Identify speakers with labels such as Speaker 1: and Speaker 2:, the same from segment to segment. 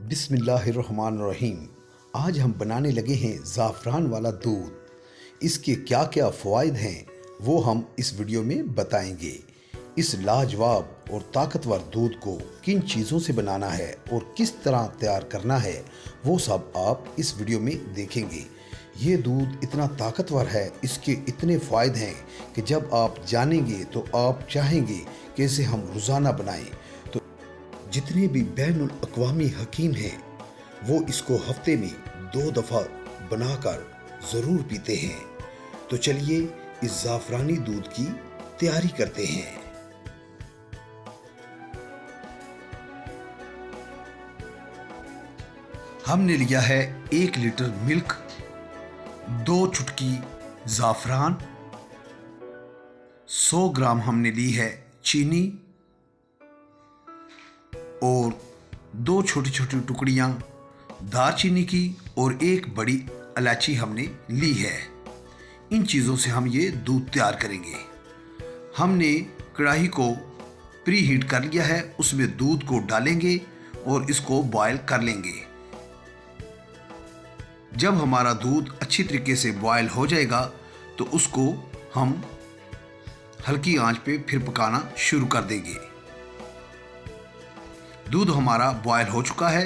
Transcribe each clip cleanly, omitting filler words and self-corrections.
Speaker 1: बिस्मिल्लाहिर्रहमानिर्रहीम। आज हम बनाने लगे हैं ज़ाफ़रान वाला दूध। इसके क्या क्या फ़वाइद हैं वो हम इस वीडियो में बताएंगे। इस लाजवाब और ताकतवर दूध को किन चीज़ों से बनाना है और किस तरह तैयार करना है वो सब आप इस वीडियो में देखेंगे। ये दूध इतना ताकतवर है, इसके इतने फ़ायदे हैं कि जब आप जानेंगे तो आप चाहेंगे कि इसे हम रोज़ाना बनाएं। तो जितने भी बैनुल अक़वामी हकीम हैं वो इसको हफ्ते में 2 दफ़ा बनाकर ज़रूर पीते हैं। तो चलिए इस ज़ाफ़रानी दूध की तैयारी करते हैं। हमने लिया है 1 लीटर मिल्क, 2 चुटकी ज़ाफ़रान, 100 ग्राम हमने ली है चीनी और 2 छोटी छोटी टुकड़ियाँ दालचीनी की और 1 बड़ी इलायची हमने ली है। इन चीज़ों से हम ये दूध तैयार करेंगे। हमने कढ़ाई को प्री हीट कर लिया है, उसमें दूध को डालेंगे और इसको बॉयल कर लेंगे। जब हमारा दूध अच्छी तरीके से बॉयल हो जाएगा तो उसको हम हल्की आंच पे फिर पकाना शुरू कर देंगे। दूध हमारा बॉयल हो चुका है।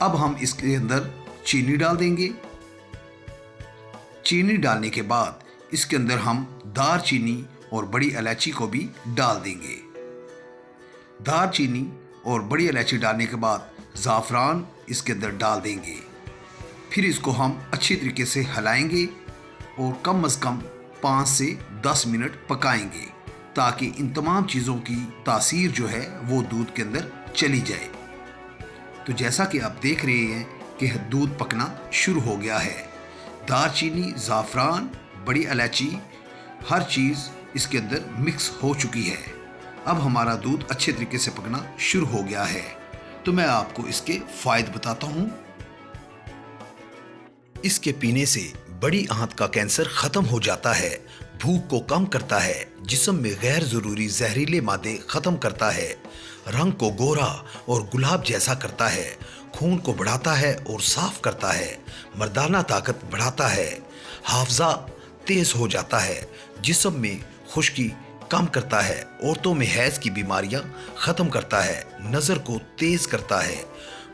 Speaker 1: अब हम इसके अंदर चीनी डाल देंगे। चीनी डालने के बाद इसके अंदर हम दालचीनी और बड़ी इलायची को भी डाल देंगे। दालचीनी और बड़ी इलायची डालने के बाद ज़ाफ़रान इसके अंदर डाल देंगे। फिर इसको हम अच्छी तरीके से हिलाएंगे और कम से कम 5 से 10 मिनट पकाएंगे ताकि इन तमाम चीज़ों की तासीर जो है वो दूध के अंदर चली जाए। तो जैसा कि आप देख रहे हैं कि दूध पकना शुरू हो गया है। दालचीनी, ज़ाफ़रान, बड़ी इलायची हर चीज़ इसके अंदर मिक्स हो चुकी है। अब हमारा दूध अच्छे तरीके से पकना शुरू हो गया है। तो मैं आपको इसके फ़ायदे बताता हूँ। इसके पीने से बड़ी आंत का कैंसर खत्म हो जाता है, भूख को कम करता है, जिस्म में गैर जरूरी जहरीले मादे खत्म करता है, रंग को गोरा और गुलाब जैसा करता है, खून को बढ़ाता है और साफ करता है, मर्दाना ताकत बढ़ाता है, हाफजा तेज हो जाता है, जिस्म में खुश्की कम करता है, औरतों में हैज की बीमारियां खत्म करता है, नज़र को तेज करता है,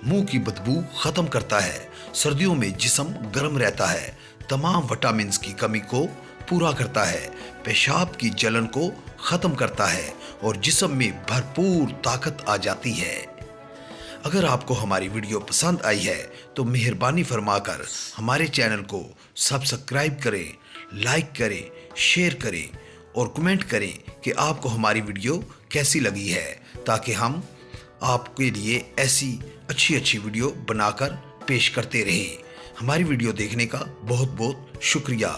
Speaker 1: मुंह की बदबू खत्म करता है, सर्दियों में जिस्म गर्म रहता है, तमाम विटामिन्स की कमी को पूरा करता है, पेशाब की जलन को खत्म करता है और जिस्म में भरपूर ताकत आ जाती है। अगर आपको हमारी वीडियो पसंद आई है तो मेहरबानी फरमाकर हमारे चैनल को सब्सक्राइब करें, लाइक करें, शेयर करें और कमेंट करें कि आपको हमारी वीडियो कैसी लगी है, ताकि हम आपके लिए ऐसी अच्छी वीडियो बनाकर पेश करते रहें। हमारी वीडियो देखने का बहुत बहुत शुक्रिया।